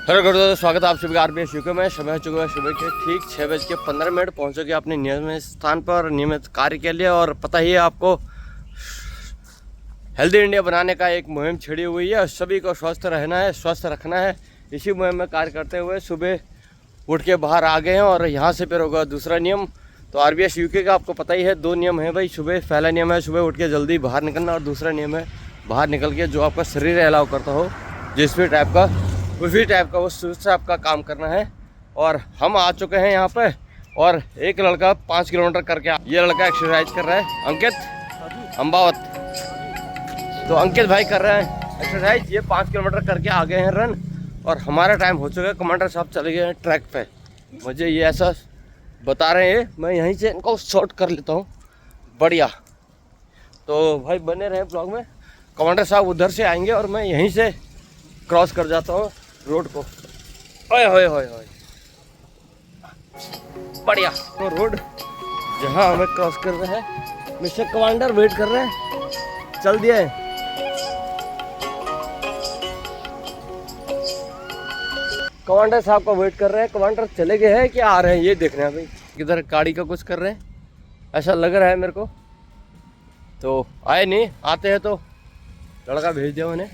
Hello दोस्तों, स्वागत है आप सभी का आरबीएस यूके में। समय हो चुका है सुबह के ठीक 6:15 पहुँचोगे अपने नियमित स्थान पर नियमित कार्य के लिए। और पता ही है आपको, हेल्दी इंडिया बनाने का एक मुहिम छिड़ी हुई है। सभी को स्वस्थ रहना है, स्वस्थ रखना है। इसी मुहिम में कार्य करते हुए सुबह उठ के बाहर आ गए हैं। और यहाँ से फिर होगा दूसरा नियम। तो आरबीएस यूके का आपको पता ही है, 2 नियम है भाई। सुबह पहला नियम है सुबह उठ के जल्दी बाहर निकलना, और दूसरा नियम है बाहर निकल के जो आपका शरीर अलाउ करता हो जिस भी टाइप का, उसी टाइप का उस से आपका काम करना है। और हम आ चुके हैं यहाँ पे। और एक लड़का 5 किलोमीटर करके, ये लड़का एक्सरसाइज कर रहा है, अंकित अम्बावत। तो अंकित भाई कर रहे हैं एक्सरसाइज, ये 5 किलोमीटर करके आ गए हैं रन। और हमारा टाइम हो चुका है, कमांडर साहब चले गए हैं ट्रैक पे। मुझे ये ऐसा बता रहे हैं, मैं यहीं से इनको शॉर्ट कर लेता हूँ। बढ़िया, तो भाई बने रहे ब्लॉग में। कमांडर साहब उधर से आएंगे और मैं यहीं से क्रॉस कर जाता हूँ रोड को। ओए होए होए होए, बढ़िया। तो रोड जहाँ हमें क्रॉस कर रहे हैं, मिस्टर कमांडर वेट कर रहे हैं, चल दिए। कमांडर साहब का वेट कर रहे हैं। कमांडर चले गए हैं कि आ रहे हैं, ये देख रहे हैं भाई। किधर गाड़ी का कुछ कर रहे हैं, ऐसा लग रहा है मेरे को। तो आए नहीं, आते हैं तो लड़का भेज दिया उन्हें।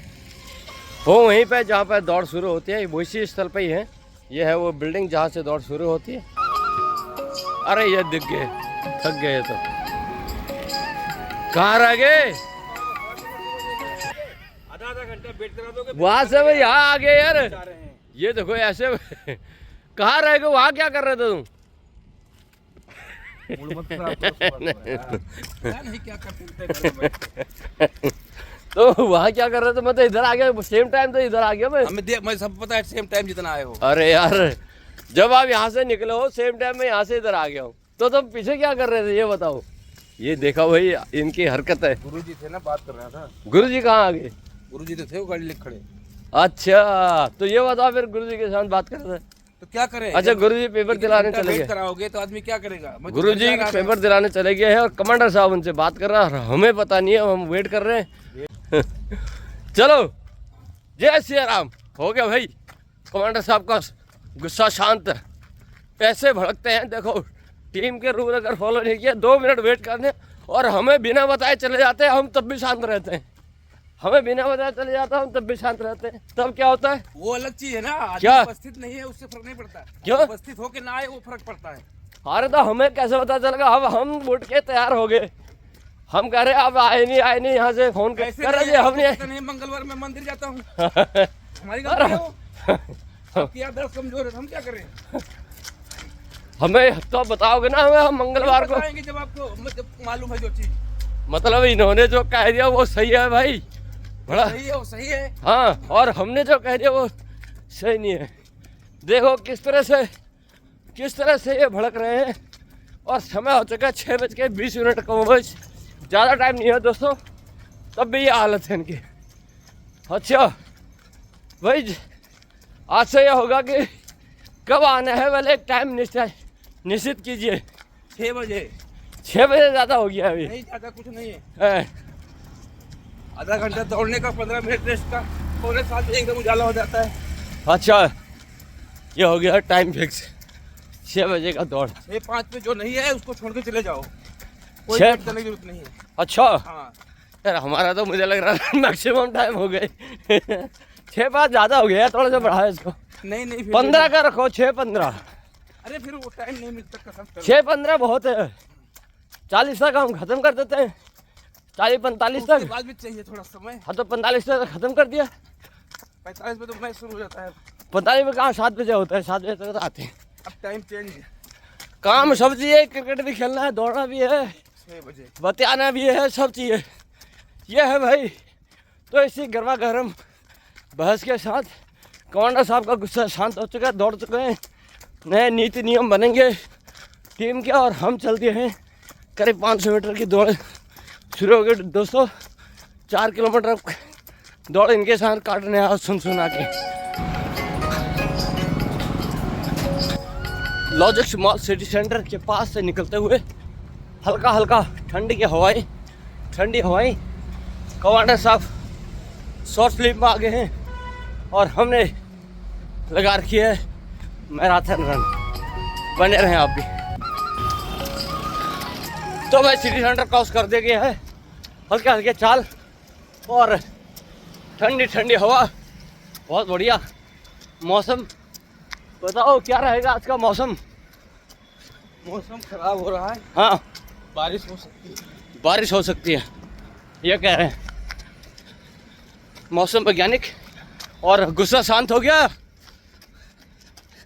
वो वहीं पे जहाँ पे दौड़ शुरू होती है, वैसी स्थल पे ही है। ये है वो बिल्डिंग जहाँ से दौड़ शुरू होती है। अरे ये दिख गए, थक गए। तो कहाँ रह गए? आधा घंटा वेट करा दोगे? वहाँ से भाई यहाँ आ गए यार। ये देखो ऐसे कहाँ रह गए? वहाँ क्या कर रहे थे तुम? नहीं क्या करते तो वहाँ क्या कर रहे थे? मैं तो इधर आ गया, सेम टाइम तो इधर आ गया मैं सब पता है, सेम टाइम जितना आए हो। अरे यार, जब आप यहाँ से निकले हो सेम टाइम में यहाँ से इधर आ गया हूँ, तो तुम पीछे क्या कर रहे थे ये बताओ। ये देखा भाई इनकी हरकत है। गुरुजी थे ना, बात कर रहा था। गुरुजी कहाँ आ गए? गुरुजी तो थे वो गाड़ी लेके खड़े। अच्छा, तो ये बताओ फिर गुरुजी के साथ बात कर रहे थे तो क्या करें? अच्छा, गुरुजी पेपर दिलाने चले गए। कराओगे तो आदमी क्या करेगा? गुरुजी पेपर दिलाने चले गए हैं और कमांडर साहब उनसे बात कर रहा है। हमें पता नहीं है, हम वेट कर रहे हैं। चलो, जय श्री राम। हो गया भाई, कमांडर साहब का गुस्सा शांत। ऐसे भड़कते हैं, देखो टीम के रूल अगर फॉलो नहीं किया, 2 मिनट वेट करने और हमें बिना बताए चले जाते हैं, हम तब भी शांत रहते हैं। हमें बिना बताए चले जाता है, हम तब भी शांत रहते हैं। तब क्या होता है? वो अलग चीज है ना, क्या उपस्थित नहीं है उससे फर्क नहीं पड़ता। क्यों उपस्थित होके ना आए वो फर्क पड़ता है। अरे तो हमें कैसे पता चलेगा? अब हम उठ के तैयार हो गए, हम कह रहे अब आए नहीं यहाँ से फोन कर रहे हमने। मंगलवार में मंदिर जाता हूँ। हमारी गलती है वो। क्या दर्द कमजोर है, हम क्या करें? हमें तो बताओगे ना हमें, हम मंगलवार को बताएंगे जब आपको मालूम है जो चीज। मतलब इन्होंने जो कह दिया वो सही है भाई, बड़ा सही है, वो सही है। हाँ, और हमने जो कह दिया वो सही नहीं है। देखो किस तरह से ये भड़क रहे हैं। और समय हो चुका है 6:20 का। ज़्यादा टाइम नहीं है दोस्तों, तब भी ये हालत है इनकी। अच्छा भाई, आज से यह होगा कि कब आना है वाले एक टाइम निश्चित कीजिए। 6 बजे। 6 बजे ज़्यादा हो गया अभी। नहीं ज़्यादा कुछ नहीं है। आधा घंटा दौड़ने का, 15 मिनट रेस्ट का, 6:45 बजे एकदम उजाला हो जाता है। अच्छा, ये हो गया टाइम फिक्स, 6 बजे का दौड़। 6:05 पे जो नहीं है उसको छोड़ के चले जाओ, कोई 6 वेट करने की जरूरत नहीं है। अच्छा हाँ यार, हमारा तो मुझे लग रहा है मैक्सिमम टाइम हो गए। 6:05 ज़्यादा हो गया, थोड़ा सा बढ़ाया इसको। नहीं फिर 15 का रखो, 6:15। अरे फिर वो टाइम नहीं मिलता कसम। 6:15 बहुत है। 40 तक हम खत्म कर देते हैं, 40-45 तक बाद भी चाहिए थोड़ा समय। हाँ, तो 45 तक खत्म कर दिया। 45 में तो मैच शुरू हो जाता है। 45 में कहाँ 7 बजे होता है? 7 बजे तक तो आते हैं। अब टाइम चेंज है। काम सब चाहिए, क्रिकेट भी खेलना है, दौड़ना भी है, 6 बजे बतियाना भी है, सब चाहिए। ये है भाई। तो इसी गर्मा गर्म बहस के साथ कमांडर साहब का गुस्सा शांत हो चुका है, दौड़ चुके हैं। नए नीति नियम बनेंगे टीम के, और हम चलते हैं करीब 500 मीटर की दौड़ शुरू हो गई दोस्तों। 4 किलोमीटर दौड़ इनके साथ काटने आया सुन के। लॉजिक्स मॉल सिटी सेंटर के पास से निकलते हुए हल्का हल्का ठंडी हवाएं कमांडर साहब शॉर्ट स्लीप में आ गए हैं और हमने लगा रखी है मैराथन रन। बने रहें आप भी। तो मैं सिटी सेंटर क्रॉस कर दे गया है, हल्के हल्के चाल और ठंडी ठंडी हवा, बहुत बढ़िया मौसम। बताओ क्या रहेगा आज का मौसम? मौसम खराब हो रहा है, हाँ बारिश हो सकती है। बारिश हो सकती है, ये कह रहे हैं मौसम वैज्ञानिक। और गुस्सा शांत हो गया?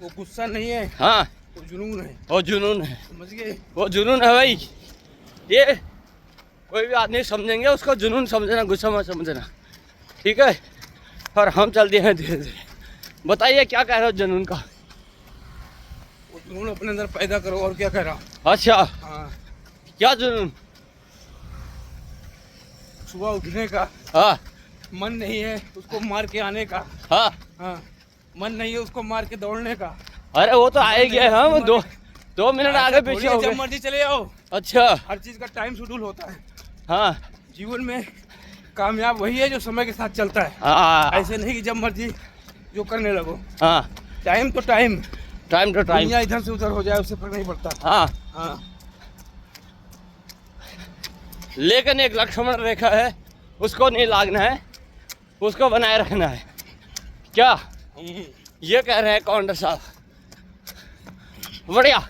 वो गुस्सा नहीं है, हाँ वो जुनून है। वो जुनून है, समझ गए? वो जुनून है भाई। ये कोई भी आदमी समझेंगे उसको जुनून समझना, गुस्सा मत समझना, ठीक है। और हम चल दिए हैं धीरे धीरे। बताइए क्या कह रहे हो जुनून का? वो जुनून अपने अंदर पैदा करो, और क्या कह रहा हूँ। अच्छा, हाँ, क्या जुनून? सुबह उठने का हाँ मन नहीं है, उसको मार के आने का। हाँ। हाँ, मन नहीं है उसको मार के दौड़ने का। अरे वो तो आए गए हम, 2 मिनट आगे पीछे हो जब गए। मर्जी चले जाओ। अच्छा हर चीज का टाइम शेड्यूल होता है। हाँ जीवन में कामयाब वही है जो समय के साथ चलता है। हाँ ऐसे नहीं कि जब मर्जी जो करने लगो। हाँ, टाइम तो टाइम, टाइम टू टाइम। दुनिया इधर से उधर हो जाए उससे फर्क नहीं पड़ता। हाँ, हाँ, लेकिन एक लक्ष्मण रेखा है, उसको नहीं लागना है, उसको बनाए रखना है। क्या ये कह रहे हैं काउंटर साहब? बढ़िया।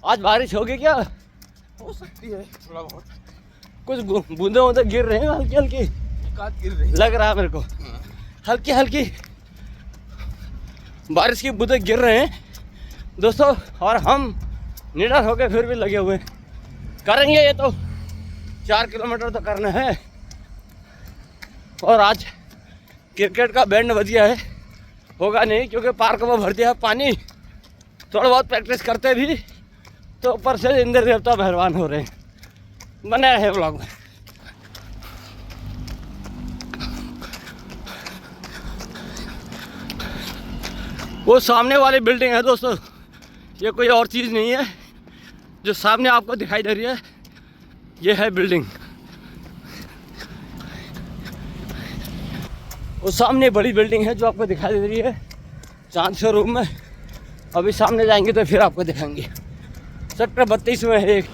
आज बारिश होगी क्या? हो सकती है थोड़ा बहुत, कुछ बूंदे वूंदे गिर रहे हैं हल्की हल्की, एकाध गिर रही। लग रहा है मेरे को। हाँ। हल्की हल्की बारिश की बूंदे गिर रहे हैं दोस्तों, और हम निडर होके फिर भी लगे हुए हैं। करेंगे ये तो 4 किलोमीटर तो करना है। और आज क्रिकेट का बैंड बज गया है, होगा नहीं क्योंकि पार्क में भर दिया है पानी। थोड़ा बहुत प्रैक्टिस करते भी तो ऊपर से इंद्र देवता मेहरबान हो रहे हैं। बने रहे ब्लॉग में। वो सामने वाली बिल्डिंग है दोस्तों, ये कोई और चीज़ नहीं है। जो सामने आपको दिखाई दे रही है ये है बिल्डिंग। वो सामने बड़ी बिल्डिंग है जो आपको दिखाई दे रही है चांद शोरूम में। अभी सामने जाएंगे तो फिर आपको दिखाएंगे। सेक्टर 32 में है एक,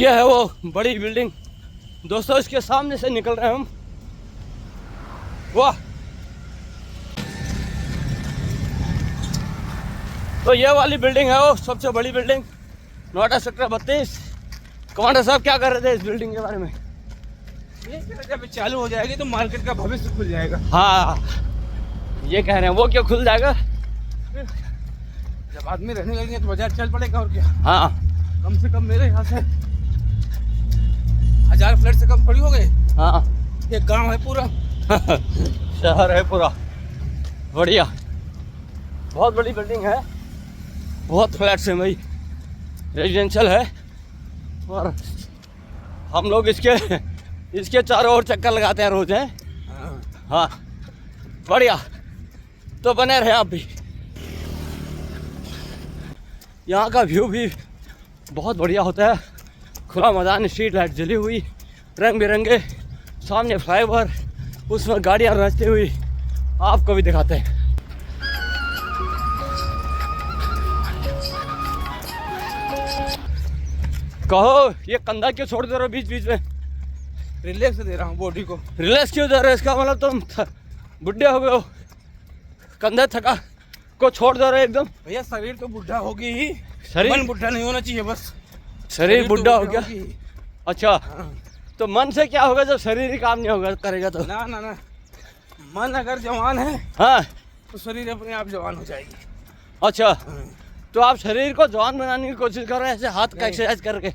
यह है वो बड़ी बिल्डिंग दोस्तों। इसके सामने से निकल रहे हैं हम। वाह, तो ये वाली बिल्डिंग है वो सबसे बड़ी बिल्डिंग, नोएडा सेक्टर 32। कमांडर साहब क्या कर रहे थे इस बिल्डिंग के बारे में? ये जब चालू हो जाएगी तो मार्केट का भविष्य खुल जाएगा। हाँ, ये कह रहे हैं। वो क्यों खुल जाएगा? जब आदमी रहने लगेंगे तो बाजार चल पड़ेगा, और क्या। हाँ, कम से कम मेरे यहाँ से 1000 फ्लैट से कम थोड़ी हो गए। हाँ एक गांव है पूरा। शहर है पूरा। बढ़िया, बहुत बड़ी बिल्डिंग है, बहुत फ्लैट्स हैं भाई, रेजिडेंशियल है। और हम लोग इसके चारों ओर चक्कर लगाते हैं रोज हैं। हाँ बढ़िया, तो बने रहे आप भी। यहाँ का व्यू भी बहुत बढ़िया होता है। खुला मैदान, स्ट्रीट लाइट जली हुई, रंग बिरंगे, सामने फ्लाईओवर, उसमें गाड़ियाँ नाचती हुई आपको भी दिखाते हैं। कहो ये कंधा क्यों छोड़ दे रहे हो बीच बीच में? रिलैक्स दे रहा हूँ बॉडी को। रिलैक्स क्यों दे रहे हो? इसका मतलब तुम बुढ़े हो गए हो, कंधे थका को छोड़ दे रहे हो एकदम। भैया शरीर तो बुढ़ा होगी ही, शरीर मन बुढ़ा नहीं होना चाहिए बस। शरीर बुढ़ा हो गया। होगी। अच्छा, हाँ। तो मन से क्या होगा जब शरीर ही काम नहीं होगा करेगा तो? ना ना ना, मन अगर जवान है हाँ, तो शरीर अपने आप जवान हो जाएगी। अच्छा, हाँ। तो आप शरीर को जवान बनाने की कोशिश कर रहे हैं ऐसे हाथ का एक्सरसाइज करके?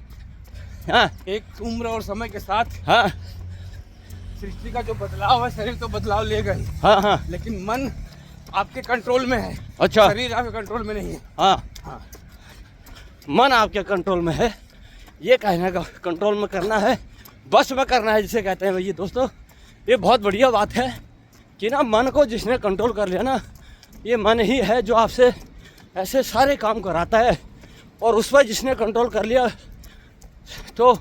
हाँ एक उम्र और समय के साथ हाँ सृष्टि का जो बदलाव है, शरीर तो बदलाव लेगा ही, हाँ हाँ। लेकिन मन आपके कंट्रोल में है। अच्छा, शरीर आपके कंट्रोल में नहीं है। हाँ, हाँ। मन आपके कंट्रोल में है, ये कहने का कंट्रोल में करना है, बस में करना है जिसे कहते हैं भैया दोस्तों। ये बहुत बढ़िया बात है कि ना मन को जिसने कंट्रोल कर लिया ना, ये मन ही है जो आपसे ऐसे सारे काम कराता है। और उस पर जिसने कंट्रोल कर लिया तो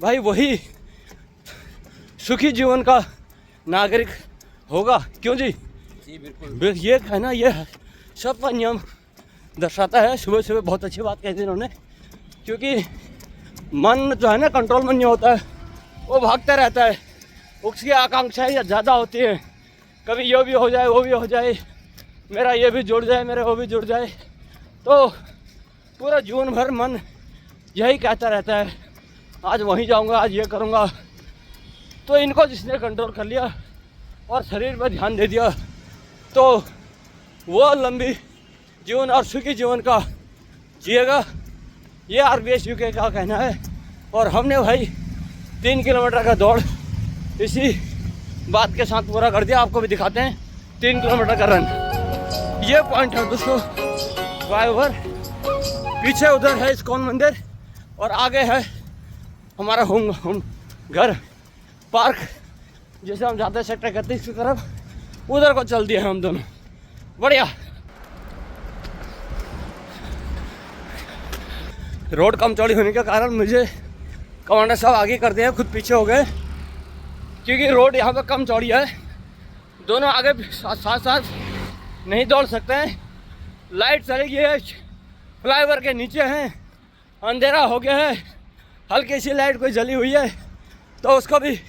भाई वही सुखी जीवन का नागरिक होगा। क्यों जी? चाहिए बिल्कुल। ये है ना, ये सबका नियम दर्शाता है। सुबह सुबह बहुत अच्छी बात कही थी इन्होंने, क्योंकि मन जो है ना कंट्रोल में नहीं होता है, वो भागता रहता है, उसकी आकांक्षाएं ज़्यादा होती है। कभी ये भी हो जाए, वो भी हो जाए, मेरा ये भी जुड़ जाए, मेरा वो भी जुड़ जाए, तो पूरा जीवन भर मन यही कहता रहता है, आज वहीं जाऊंगा, आज ये करूंगा। तो इनको जिसने कंट्रोल कर लिया और शरीर पर ध्यान दे दिया, तो वो लंबी जीवन और सुखी जीवन का जिएगा। ये RBS UK का कहना है। और हमने भाई 3 किलोमीटर का दौड़ इसी बात के साथ पूरा कर दिया। आपको भी दिखाते हैं 3 किलोमीटर का रन। ये पॉइंट है दोस्तों फ्लाईओवर, पीछे उधर है इस्कॉन मंदिर और आगे है हमारा होम घर पार्क, जैसे हम जाते हैं सेक्टर 31 की तरफ, उधर को चल दिए हैं हम दोनों। बढ़िया। रोड कम चौड़ी होने के कारण मुझे कमांडर साहब आगे कर दिए, खुद पीछे हो गए, क्योंकि रोड यहाँ पे कम चौड़ी है। दोनों आगे साथ साथ नहीं दौड़ सकते हैं। लाइट चली गई है, फ्लाईओवर के नीचे हैं, अंधेरा हो गया है, हल्की सी लाइट कोई जली हुई है, तो उसको भी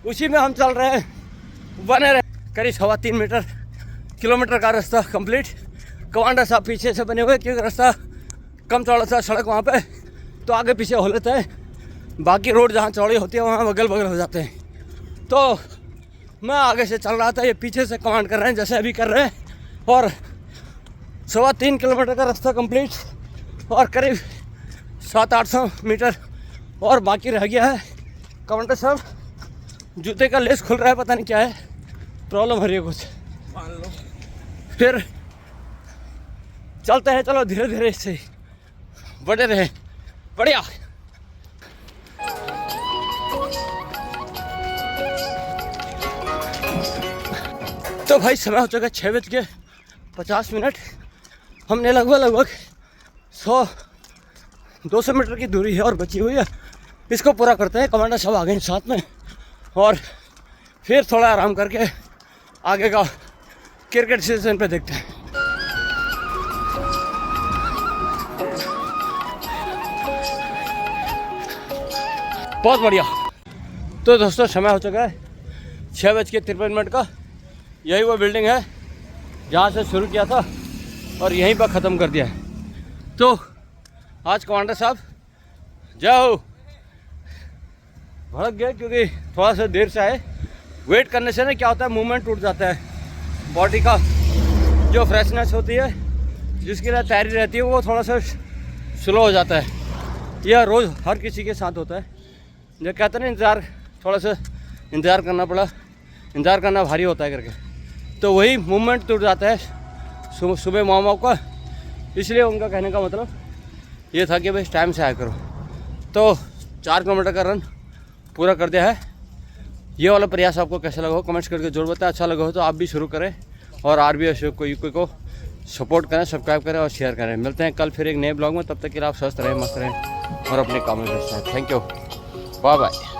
उसी में हम चल रहे हैं, बने रहे। करीब 3.25 किलोमीटर का रास्ता कंप्लीट। कमांडर साहब पीछे से बने हुए, क्योंकि रास्ता कम चौड़ा सा सड़क वहाँ पे, तो आगे पीछे हो लेता है। बाकी रोड जहाँ चौड़ी होती है वहाँ बगल बगल हो जाते हैं। तो मैं आगे से चल रहा था, ये पीछे से कमांड कर रहे हैं जैसे अभी कर रहे हैं। और 3.25 किलोमीटर का रास्ता कंप्लीट और करीब 700-800 मीटर और बाकी रह गया है। कमांडर साहब जूते का लेस खुल रहा है, पता नहीं क्या है, प्रॉब्लम हो रही है कुछ, मान लो। फिर चलते हैं, चलो धीरे धीरे इससे बढ़े रहे। बढ़िया। तो भाई समय हो चुका 6:50। हमने लगभग 100-200 मीटर की दूरी है और बची हुई है, इसको पूरा करते हैं। कमांडर साहब आ गए साथ में, और फिर थोड़ा आराम करके आगे का क्रिकेट सीजन पे देखते हैं। बहुत बढ़िया। तो दोस्तों समय हो चुका है 6:53 का। यही वो बिल्डिंग है जहाँ से शुरू किया था और यहीं पर ख़त्म कर दिया है। तो आज कमांडर साहब जय हो भड़क गए, क्योंकि थोड़ा सा देर से आए। वेट करने से ना क्या होता है, मूवमेंट टूट जाता है, बॉडी का जो फ्रेशनेस होती है, जिसके लिए तैयारी रहती है, वो थोड़ा सा स्लो हो जाता है। यह रोज़ हर किसी के साथ होता है। जो कहते हैं ना इंतज़ार, थोड़ा सा इंतज़ार करना पड़ा, इंतज़ार करना भारी होता है करके, तो वही मूवमेंट टूट जाता है सुबह मामा का। इसलिए उनका कहने का मतलब ये था कि भाई टाइम से आया करो। तो 4 किलोमीटर का रन पूरा कर दिया है। ये वाला प्रयास आपको कैसा लगा हो कमेंट्स करके जरूर बताएं। अच्छा लगा हो तो आप भी शुरू करें और RBS UK को सपोर्ट करें, सब्सक्राइब करें और शेयर करें। मिलते हैं कल फिर एक नए ब्लॉग में। तब तक के लिए आप स्वस्थ रहें, मस्त रहें और अपने काम में व्यस्त रहें। Thank you, bye bye.